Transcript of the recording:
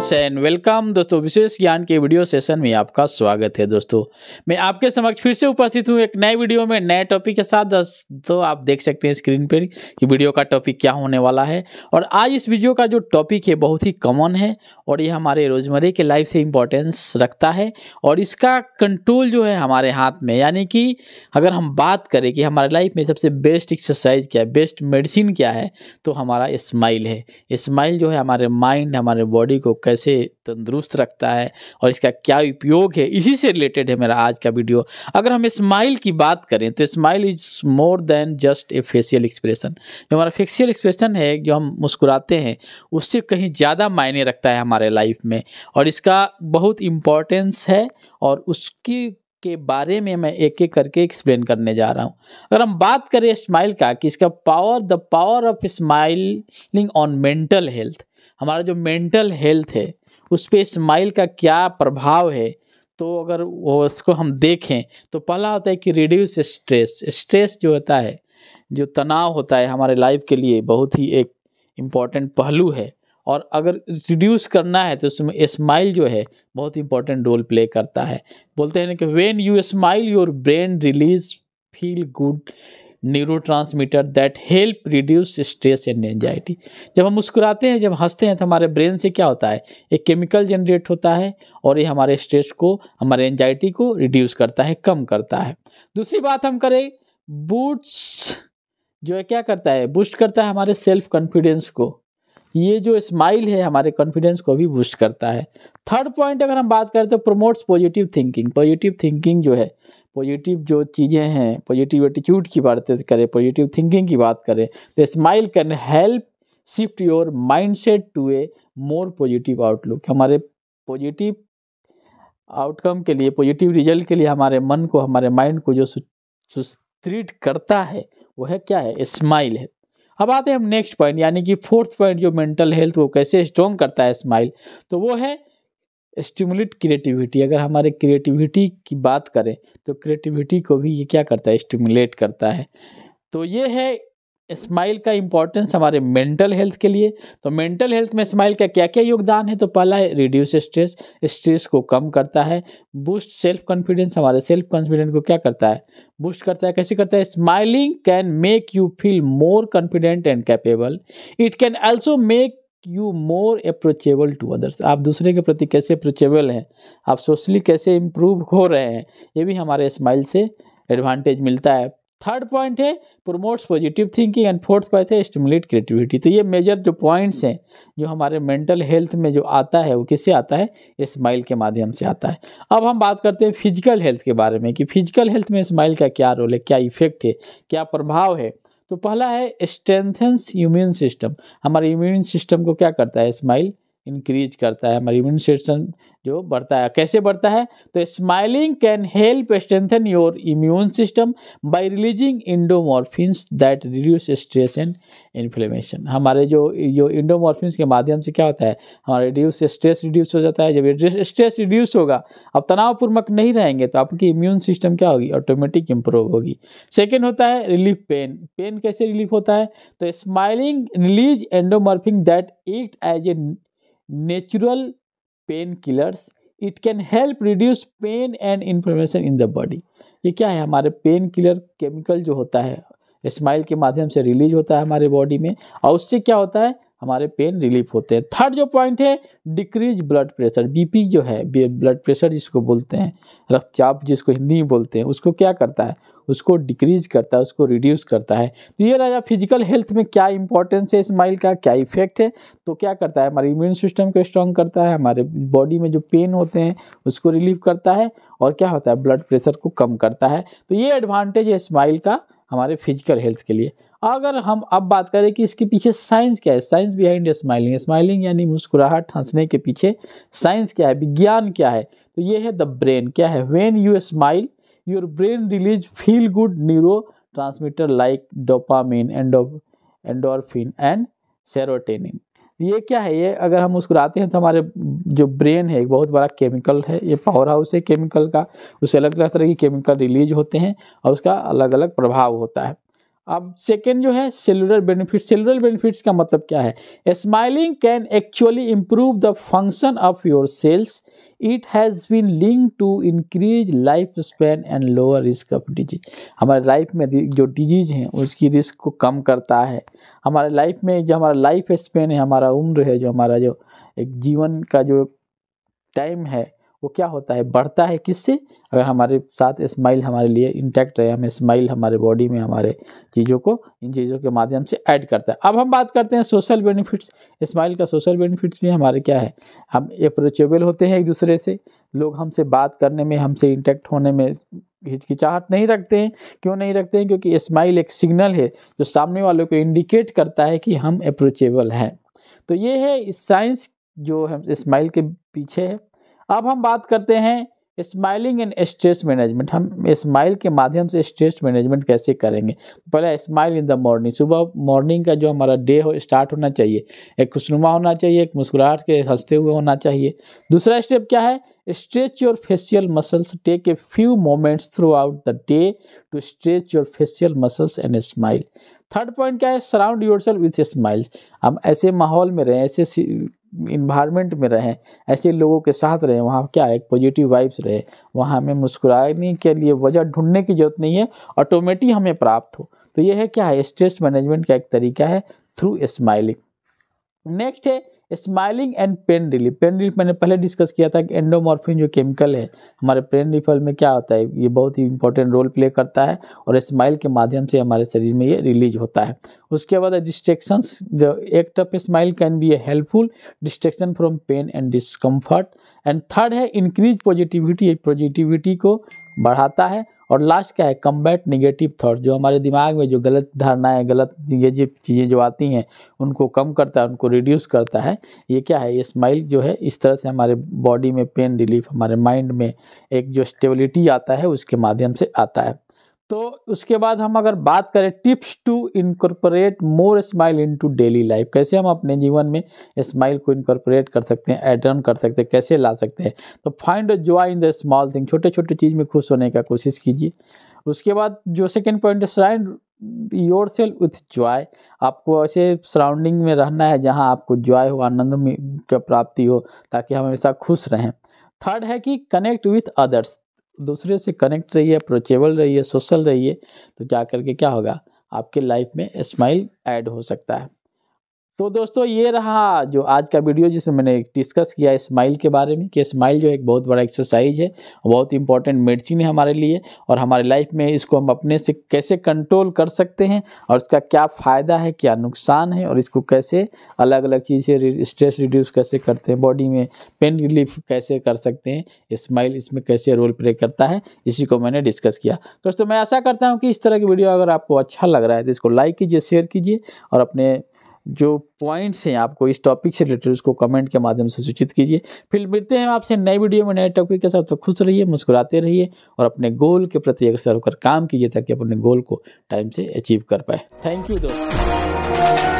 Friends and welcome दोस्तों, विशेष ज्ञान के वीडियो सेशन में आपका स्वागत है। दोस्तों मैं आपके समक्ष फिर से उपस्थित हूँ एक नए वीडियो में नए टॉपिक के साथ। दोस्तों आप देख सकते हैं स्क्रीन पर कि वीडियो का टॉपिक क्या होने वाला है। और आज इस वीडियो का जो टॉपिक है बहुत ही कॉमन है और ये हमारे रोजमर्रे के लाइफ से इम्पोर्टेंस रखता है और इसका कंट्रोल जो है हमारे हाथ में। यानी कि अगर हम बात करें कि हमारे लाइफ में सबसे बेस्ट एक्सरसाइज क्या है, बेस्ट मेडिसिन क्या है, तो हमारा स्माइल है। स्माइल जो है हमारे माइंड, हमारे बॉडी को कैसे तंदुरुस्त रखता है और इसका क्या उपयोग है, इसी से रिलेटेड है मेरा आज का वीडियो। अगर हम स्माइल की बात करें तो smile is more than just a facial expression. जो हमारा फेशियल एक्सप्रेशन है, जो हम मुस्कुराते हैं, उससे कहीं ज़्यादा मायने रखता है हमारे लाइफ में और इसका बहुत इम्पोर्टेंस है और उसकी के बारे में मैं एक एक करके एक्सप्लेन करने जा रहा हूँ। अगर हम बात करें स्माइल का कि इसका the power of smiling on mental health, हमारा जो मेंटल हेल्थ है उस पर स्माइल का क्या प्रभाव है, तो अगर वो उसको हम देखें तो पहला होता है कि रिड्यूस स्ट्रेस। स्ट्रेस जो होता है, जो तनाव होता है, हमारे लाइफ के लिए बहुत ही एक इम्पॉर्टेंट पहलू है और अगर रिड्यूस करना है तो उसमें स्माइल जो है बहुत इंपॉर्टेंट रोल प्ले करता है। बोलते हैं ना कि when you smile your brain release feel good neurotransmitter that help reduce stress and anxiety. जब हम मुस्कुराते हैं, जब हंसते हैं, तो हमारे ब्रेन से क्या होता है, एक केमिकल जनरेट होता है और ये हमारे स्ट्रेस को, हमारे एंजाइटी को रिड्यूस करता है, कम करता है। दूसरी बात हम करें, बूस्ट जो है क्या करता है, बूस्ट करता है हमारे सेल्फ कॉन्फिडेंस को। ये जो स्माइल है हमारे कॉन्फिडेंस को भी बूस्ट करता है। थर्ड पॉइंट अगर हम बात करें तो promotes positive thinking. Positive thinking जो है, पॉजिटिव जो चीज़ें हैं, पॉजिटिव एटीट्यूड की बात करें, पॉजिटिव थिंकिंग की बात करें, तो smile can help shift your mindset to a more positive outlook. हमारे पॉजिटिव आउटकम के लिए, पॉजिटिव रिजल्ट के लिए हमारे मन को, हमारे माइंड को जो सुदृढ़ करता है वो है क्या है, स्माइल है। अब आते हैं हम नेक्स्ट पॉइंट, यानी कि फोर्थ पॉइंट, जो मेंटल हेल्थ को कैसे स्ट्रॉन्ग करता है स्माइल, तो वो है स्टिमुलेट क्रिएटिविटी। अगर हमारे क्रिएटिविटी की बात करें तो क्रिएटिविटी को भी ये क्या करता है, स्टिमुलेट करता है। तो ये है स्माइल का इम्पोर्टेंस हमारे मेंटल हेल्थ के लिए। तो मेंटल हेल्थ में स्माइल का क्या क्या योगदान है, तो पहला है रिड्यूस स्ट्रेस, स्ट्रेस को कम करता है। बूस्ट सेल्फ कॉन्फिडेंस, हमारे सेल्फ कॉन्फिडेंस को क्या करता है, बूस्ट करता है। कैसे करता है, smiling can make you feel more confident and capable. It can also make you more approachable to others. आप दूसरे के प्रति कैसे अप्रोचेबल हैं, आप सोशली कैसे इम्प्रूव हो रहे हैं, ये भी हमारे स्माइल से एडवांटेज मिलता है। थर्ड पॉइंट है promotes positive thinking and fourth point है स्टिमुलेट क्रिएटिविटी। तो ये मेजर जो पॉइंट्स हैं जो हमारे मेंटल हेल्थ में जो आता है वो किससे आता है, स्माइल के माध्यम से आता है। अब हम बात करते हैं फिजिकल हेल्थ के बारे में कि फिजिकल हेल्थ में स्माइल का क्या रोल है, क्या इफेक्ट है, क्या प्रभाव है। तो पहला है स्ट्रेंथन्स इम्यून सिस्टम। हमारे इम्यून सिस्टम को क्या करता है, स्माइल इंक्रीज करता है, हमारा इम्यून सिस्टम जो बढ़ता है। कैसे बढ़ता है, तो smiling can help strengthen your immune system by releasing endorphins that reduce stress and inflammation. हमारे जो इंडोमॉर्फिन्स के माध्यम से क्या होता है, हमारा स्ट्रेस रिड्यूस हो जाता है। जब स्ट्रेस रिड्यूस होगा, अब तनावपूर्वक नहीं रहेंगे, तो आपकी इम्यून सिस्टम क्या होगी, ऑटोमेटिक इंप्रूव होगी। सेकेंड होता है रिलीफ पेन। पेन कैसे रिलीफ होता है, तो smiling release endomorphin that act as a natural pain killers. It can help reduce pain and inflammation in the body. ये क्या है, हमारे पेन किलर केमिकल जो होता है स्माइल के माध्यम से रिलीज होता है हमारे बॉडी में और उससे क्या होता है, हमारे पेन रिलीफ होते हैं। थर्ड जो पॉइंट है डिक्रीज ब्लड प्रेशर। बीपी जो है, ब्लड प्रेशर जिसको बोलते हैं, रक्तचाप जिसको हिंदी में बोलते हैं, उसको क्या करता है, उसको डिक्रीज करता है, उसको रिड्यूस करता है। तो ये रहा फिजिकल हेल्थ में क्या इंपॉर्टेंस है स्माइल का, क्या इफेक्ट है। तो क्या करता है, हमारे इम्यून सिस्टम को स्ट्रॉन्ग करता है, हमारे बॉडी में जो पेन होते हैं उसको रिलीव करता है और क्या होता है, ब्लड प्रेशर को कम करता है। तो ये एडवांटेज है स्माइल का हमारे फिजिकल हेल्थ के लिए। अगर हम अब बात करें कि इसके पीछे साइंस क्या है, साइंस बिहाइंड स्माइलिंग। स्माइलिंग यानी मुस्कुराहट, हंसने के पीछे साइंस क्या है, विज्ञान क्या है, तो ये है द ब्रेन। क्या है, when you smile your brain release feel good neuro transmitter like dopamine, endorphin and serotonin. ये क्या है, ये अगर हम मुस्कुराते हैं तो हमारे जो ब्रेन है एक बहुत बड़ा केमिकल है, ये पावर हाउस है केमिकल का, उससे अलग अलग तरह की केमिकल रिलीज होते हैं और उसका अलग अलग प्रभाव होता है। अब सेकेंड जो है सेलुलर बेनिफिट्स। सेलुलर बेनिफिट्स का मतलब क्या है? Smiling can actually improve the function of your cells. It has been linked to increase life span and lower risk of disease. हमारे लाइफ में जो डिजीज हैं उसकी रिस्क को कम करता है। हमारे लाइफ में जो हमारा लाइफ स्पैन है, हमारा उम्र है, जो हमारा जो एक जीवन का जो टाइम है वो क्या होता है, बढ़ता है। किससे? अगर हमारे साथ स्माइल हमारे लिए इंटैक्ट रहे, हमें स्माइल हमारे बॉडी में हमारे चीज़ों को इन चीज़ों के माध्यम से ऐड करता है। अब हम बात करते हैं सोशल बेनिफिट्स। स्माइल का सोशल बेनिफिट्स भी हमारे क्या है, हम अप्रोचेबल होते हैं एक दूसरे से, लोग हमसे बात करने में, हमसे इंटैक्ट होने में हिचकिचाहट नहीं रखते हैं। क्यों नहीं रखते हैं? क्योंकि स्माइल एक सिग्नल है जो सामने वालों को इंडिकेट करता है कि हम अप्रोचेबल हैं। तो ये है इस साइंस जो हम स्माइल के पीछे है। अब हम बात करते हैं स्माइलिंग एंड स्ट्रेस मैनेजमेंट। हम स्माइल के माध्यम से स्ट्रेस मैनेजमेंट कैसे करेंगे? पहले स्माइल इन द मॉर्निंग। सुबह मॉर्निंग का जो हमारा डे हो स्टार्ट होना चाहिए, एक खुशनुमा होना चाहिए, एक मुस्कुराहट के हंसते हुए होना चाहिए। दूसरा स्टेप क्या है? Stretch your facial muscles. Take a few moments throughout the day to stretch your facial muscles and smile. Third point क्या है? Surround yourself with smiles. हम ऐसे माहौल में रहें, ऐसे इन्वायरमेंट में रहें, ऐसे लोगों के साथ रहें, वहाँ क्या एक पॉजिटिव वाइब्स रहे, वहाँ हमें मुस्कुराने के लिए वजह ढूंढने की जरूरत नहीं है, ऑटोमेटिक हमें प्राप्त हो। तो ये है क्या है, स्ट्रेस मैनेजमेंट का एक तरीका है थ्रू स्माइलिंग। नेक्स्ट है smiling and pain relief. Pain relief मैंने पहले डिस्कस किया था कि एंडोमॉर्फिन जो केमिकल है हमारे पेन रिलीफ में क्या होता है, ये बहुत ही इंपॉर्टेंट रोल प्ले करता है और स्माइल के माध्यम से हमारे शरीर में ये रिलीज होता है। उसके बाद डिस्ट्रैक्शंस, जो act of smile can be a helpful distraction from pain and discomfort. And third है इंक्रीज पॉजिटिविटी। पॉजिटिविटी को बढ़ाता है। और लास्ट क्या है? Combat negative thought. जो हमारे दिमाग में जो गलत धारणाएं, गलत ये जो चीज़ें जो आती हैं उनको कम करता है, उनको रिड्यूस करता है। ये क्या है? ये स्माइल जो है इस तरह से हमारे बॉडी में पेन रिलीफ, हमारे माइंड में एक जो स्टेबिलिटी आता है उसके माध्यम से आता है। तो उसके बाद हम अगर बात करें tips to incorporate more smile into daily life, कैसे हम अपने जीवन में स्माइल को इनकॉर्पोरेट कर सकते हैं, ऐड ऑन कर सकते हैं, कैसे ला सकते हैं? तो find joy in the small thing. छोटे छोटे चीज़ में खुश होने का कोशिश कीजिए। उसके बाद जो सेकंड पॉइंट है surround your self with Joy. आपको ऐसे सराउंडिंग में रहना है जहाँ आपको जॉय हो, आनंद की प्राप्ति हो, ताकि हम हमेशा खुश रहें। थर्ड है कि कनेक्ट विथ अदर्स। दूसरे से कनेक्ट रहिए, अप्रोचेबल रहिए, सोशल रहिए, तो क्या करके क्या होगा, आपके लाइफ में स्माइल ऐड हो सकता है। तो दोस्तों ये रहा जो आज का वीडियो जिसमें मैंने डिस्कस किया स्माइल के बारे में, कि स्माइल जो एक बहुत बड़ा एक्सरसाइज है, बहुत इंपॉर्टेंट मेडिसिन है हमारे लिए, और हमारे लाइफ में इसको हम अपने से कैसे कंट्रोल कर सकते हैं और इसका क्या फ़ायदा है, क्या नुकसान है, और इसको कैसे अलग अलग चीज़ें स्ट्रेस रिड्यूस कैसे करते हैं, बॉडी में पेन रिलीफ कैसे कर सकते हैं, स्माइल इसमें कैसे रोल प्ले करता है, इसी को मैंने डिस्कस किया। दोस्तों मैं आशा करता हूँ कि इस तरह की वीडियो अगर आपको अच्छा लग रहा है तो इसको लाइक कीजिए, शेयर कीजिए, और अपने जो पॉइंट्स हैं आपको इस टॉपिक से रिलेटेड उसको कमेंट के माध्यम से सूचित कीजिए। फिर मिलते हैं आपसे नई वीडियो में नए टॉपिक के साथ। तो खुश रहिए, मुस्कुराते रहिए और अपने गोल के प्रति अग्रसर होकर काम कीजिए ताकि अपने गोल को टाइम से अचीव कर पाए। थैंक यू दोस्तों।